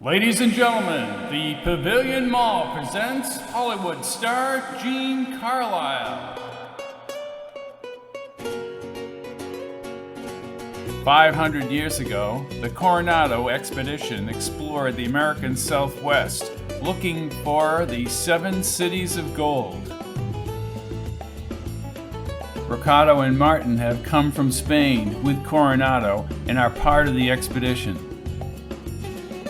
Ladies and gentlemen, the Pavilion Mall presents Hollywood star Jeannie Carlisle. 500 years ago, the Coronado expedition explored the American Southwest, looking for the 7 cities of gold. Ricardo and Martin have come from Spain with Coronado and are part of the expedition.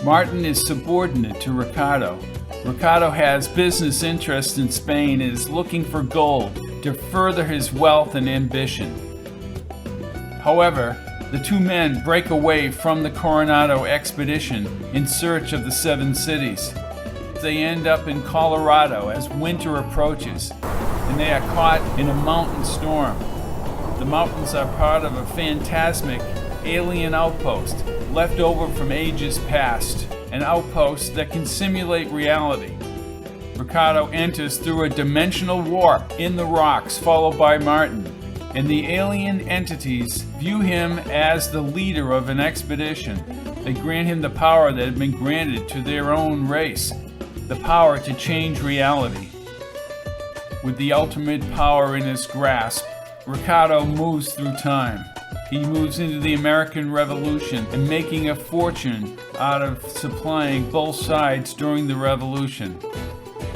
Martin is subordinate to Ricardo. Ricardo has business interests in Spain and is looking for gold to further his wealth and ambition. However, the two men break away from the Coronado expedition in search of the 7 cities. They end up in Colorado as winter approaches, and they are caught in a mountain storm. The mountains are part of a phantasmic alien outpost left over from ages past, an outpost that can simulate reality. Ricardo enters through a dimensional warp in the rocks, followed by Martin, and the alien entities view him as the leader of an expedition. They grant him the power that had been granted to their own race, the power to change reality. With the ultimate power in his grasp, Ricardo moves through time. He moves into the American Revolution and making a fortune out of supplying both sides during the Revolution.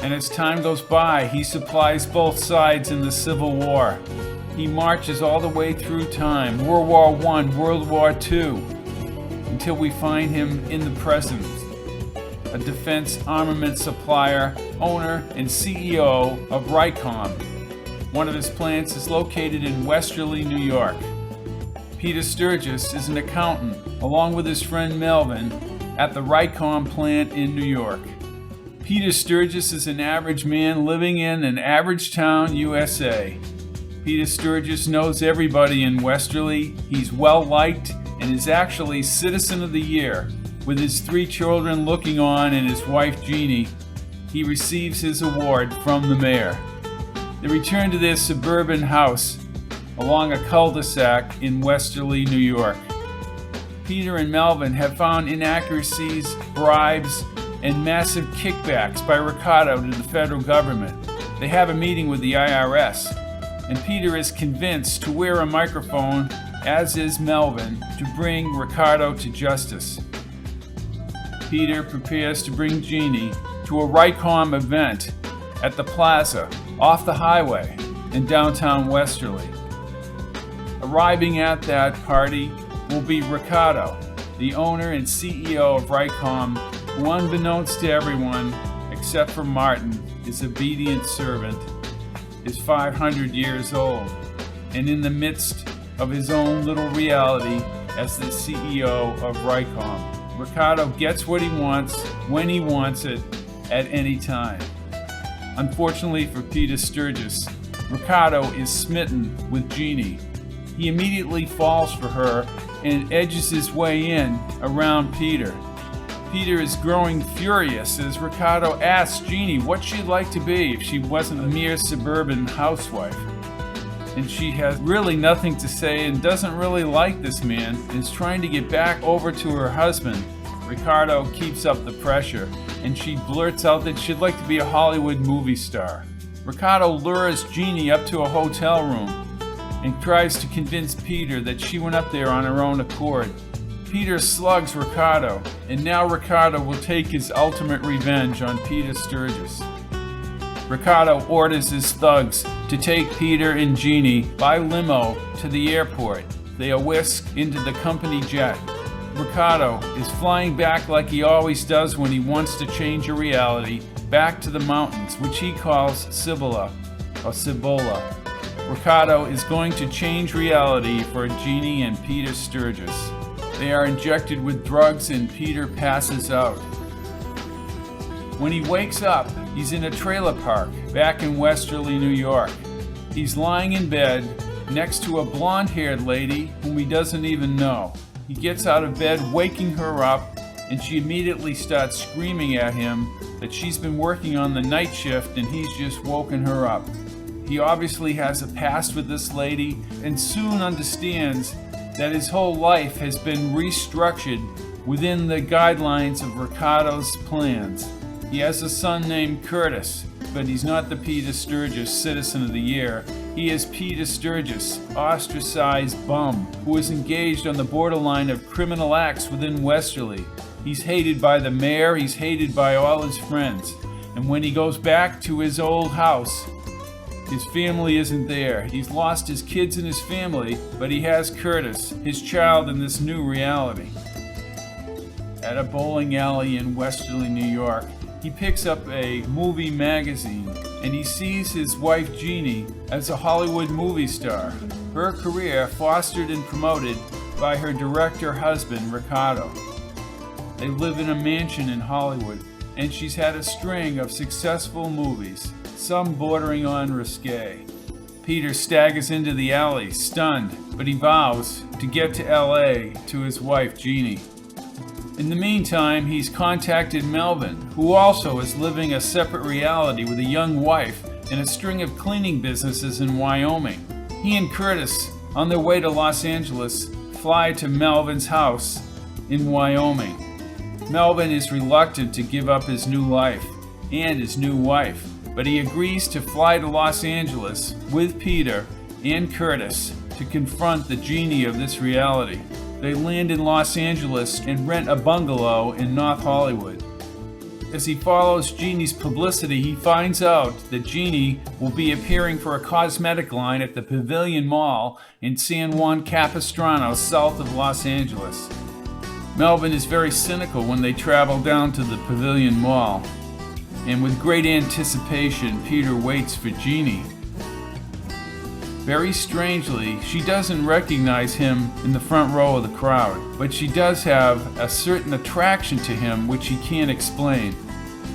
And as time goes by, he supplies both sides in the Civil War. He marches all the way through time, World War I, World War II, until we find him in the present. A defense armament supplier, owner, and CEO of Ricom. One of his plants is located in Westerly, New York. Peter Sturgis is an accountant, along with his friend Melvin, at the Ricom plant in New York. Peter Sturgis is an average man living in an average town, USA. Peter Sturgis knows everybody in Westerly. He's well-liked and is actually Citizen of the Year. With his 3 children looking on and his wife Jeannie, he receives his award from the mayor. They return to their suburban house along a cul-de-sac in Westerly, New York. Peter and Melvin have found inaccuracies, bribes, and massive kickbacks by Ricardo to the federal government. They have a meeting with the IRS, and Peter is convinced to wear a microphone, as is Melvin, to bring Ricardo to justice. Peter prepares to bring Jeannie to a Ricom event at the plaza off the highway in downtown Westerly. Arriving at that party will be Ricardo, the owner and CEO of Ricom, who, unbeknownst to everyone except for Martin, his obedient servant, is 500 years old and in the midst of his own little reality as the CEO of Ricom. Ricardo gets what he wants, when he wants it, at any time. Unfortunately for Peter Sturgis, Ricardo is smitten with Jeannie. He immediately falls for her and edges his way in around Peter. Peter is growing furious as Ricardo asks Jeannie what she'd like to be if she wasn't a mere suburban housewife. And she has really nothing to say and doesn't really like this man and is trying to get back over to her husband. Ricardo keeps up the pressure and she blurts out that she'd like to be a Hollywood movie star. Ricardo lures Jeannie up to a hotel room and tries to convince Peter that she went up there on her own accord. Peter slugs Ricardo, and now Ricardo will take his ultimate revenge on Peter Sturgis. Ricardo orders his thugs to take Peter and Jeannie by limo to the airport. They are whisked into the company jet. Ricardo is flying back like he always does when he wants to change a reality, back to the mountains, which he calls Cibola, or Cibola. Ricardo is going to change reality for Jeannie and Peter Sturgis. They are injected with drugs and Peter passes out. When he wakes up, he's in a trailer park back in Westerly, New York. He's lying in bed next to a blonde-haired lady whom he doesn't even know. He gets out of bed, waking her up, and she immediately starts screaming at him that she's been working on the night shift and he's just woken her up. He obviously has a past with this lady and soon understands that his whole life has been restructured within the guidelines of Ricardo's plans. He has a son named Curtis, but he's not the Peter Sturgis Citizen of the Year. He is Peter Sturgis, ostracized bum, who is engaged on the borderline of criminal acts within Westerly. He's hated by the mayor, he's hated by all his friends. And when he goes back to his old house, his family isn't there. He's lost his kids and his family, but he has Curtis, his child, in this new reality. At a bowling alley in Westerly, New York, he picks up a movie magazine and he sees his wife Jeannie as a Hollywood movie star. Her career fostered and promoted by her director husband, Ricardo. They live in a mansion in Hollywood, and she's had a string of successful movies, some bordering on risque. Peter staggers into the alley, stunned, but he vows to get to LA to his wife Jeannie. In the meantime, he's contacted Melvin, who also is living a separate reality with a young wife and a string of cleaning businesses in Wyoming. He and Curtis, on their way to Los Angeles, fly to Melvin's house in Wyoming. Melvin is reluctant to give up his new life and his new wife, but he agrees to fly to Los Angeles with Peter and Curtis to confront the Jeannie of this reality. They land in Los Angeles and rent a bungalow in North Hollywood. As he follows Jeannie's publicity, he finds out that Jeannie will be appearing for a cosmetic line at the Pavilion Mall in San Juan Capistrano, south of Los Angeles. Melvin is very cynical when they travel down to the Pavilion Mall, and with great anticipation, Peter waits for Jeannie. Very strangely, she doesn't recognize him in the front row of the crowd, but she does have a certain attraction to him which he can't explain.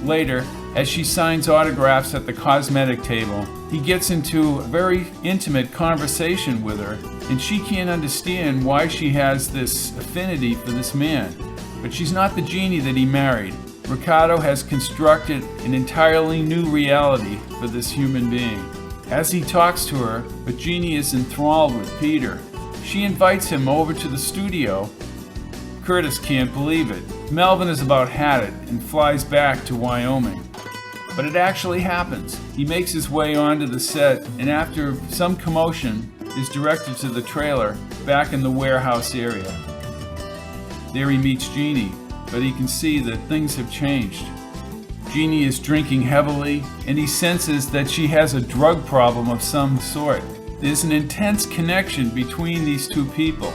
Later, as she signs autographs at the cosmetic table, he gets into a very intimate conversation with her, and she can't understand why she has this affinity for this man. But she's not the Jeannie that he married. Ricardo has constructed an entirely new reality for this human being. As he talks to her, but Jeannie is enthralled with Peter. She invites him over to the studio. Curtis can't believe it. Melvin is about had it and flies back to Wyoming. But it actually happens. He makes his way onto the set, and after some commotion, is directed to the trailer back in the warehouse area. There he meets Jeannie, but he can see that things have changed. Jeannie is drinking heavily, and he senses that she has a drug problem of some sort. There's an intense connection between these two people.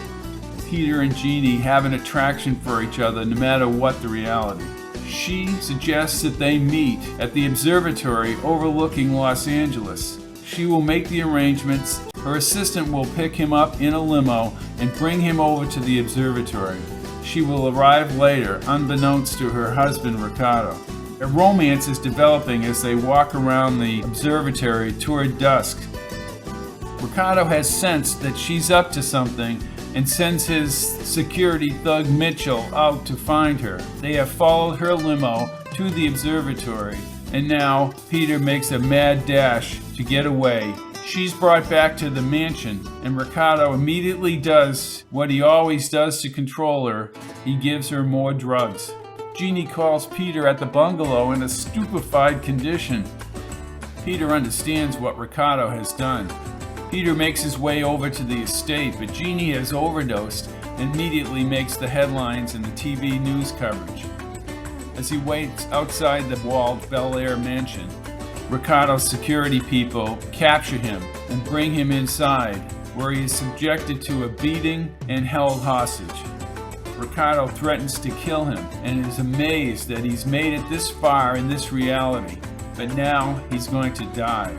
Peter and Jeannie have an attraction for each other no matter what the reality. She suggests that they meet at the observatory overlooking Los Angeles. She will make the arrangements. Her assistant will pick him up in a limo and bring him over to the observatory. She will arrive later, unbeknownst to her husband Ricardo. A romance is developing as they walk around the observatory toward dusk. Ricardo has sensed that she's up to something and sends his security thug Mitchell out to find her. They have followed her limo to the observatory, and now Peter makes a mad dash to get away. She's brought back to the mansion, and Ricardo immediately does what he always does to control her. He gives her more drugs. Jeannie calls Peter at the bungalow in a stupefied condition. Peter understands what Ricardo has done. Peter makes his way over to the estate, but Jeannie has overdosed and immediately makes the headlines in the TV news coverage. As he waits outside the walled Bel Air mansion, Ricardo's security people capture him and bring him inside, where he is subjected to a beating and held hostage. Ricardo threatens to kill him and is amazed that he's made it this far in this reality, but now he's going to die.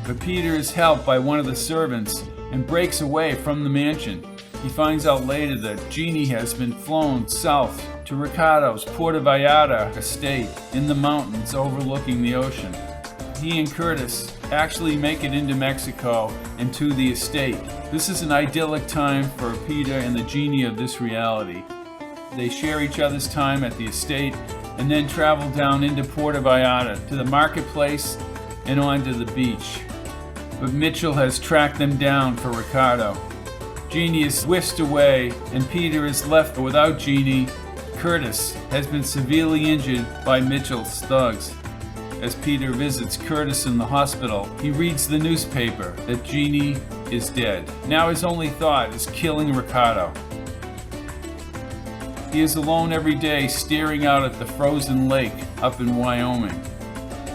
But Peter is helped by one of the servants and breaks away from the mansion. He finds out later that Jeannie has been flown south to Ricardo's Puerto Vallarta estate in the mountains overlooking the ocean. He and Curtis actually make it into Mexico and to the estate. This is an idyllic time for Peter and the Jeannie of this reality. They share each other's time at the estate and then travel down into Puerto Vallarta to the marketplace and onto the beach. But Mitchell has tracked them down for Ricardo. Jeannie is whisked away, and Peter is left without Jeannie Curtis has been severely injured by Mitchell's thugs. As Peter visits Curtis in the hospital, he reads the newspaper that Jeannie is dead. Now his only thought is killing Ricardo. He is alone every day, staring out at the frozen lake up in Wyoming.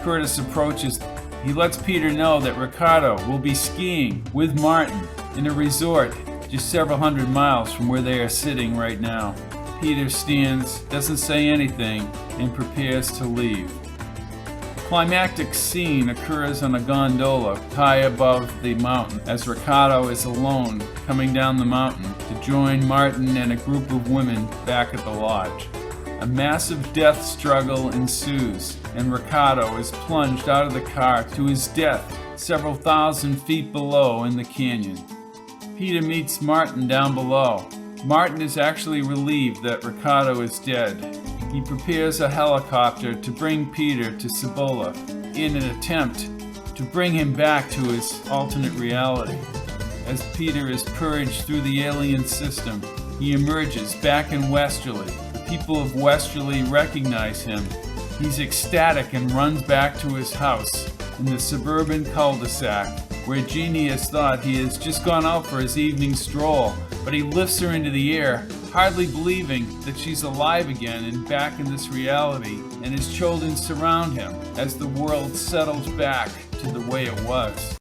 Curtis approaches. He lets Peter know that Ricardo will be skiing with Martin in a resort just several hundred miles from where they are sitting right now. Peter stands, doesn't say anything, and prepares to leave. A climactic scene occurs on a gondola high above the mountain as Ricardo is alone coming down the mountain to join Martin and a group of women back at the lodge. A massive death struggle ensues, and Ricardo is plunged out of the car to his death several thousand feet below in the canyon. Peter meets Martin down below. Martin is actually relieved that Ricardo is dead. He prepares a helicopter to bring Peter to Cibola in an attempt to bring him back to his alternate reality. As Peter is purged through the alien system, he emerges back in Westerly. The people of Westerly recognize him. He's ecstatic and runs back to his house in the suburban cul-de-sac where Jeannie has thought he has just gone out for his evening stroll, but he lifts her into the air, hardly believing that she's alive again and back in this reality, and his children surround him as the world settles back to the way it was.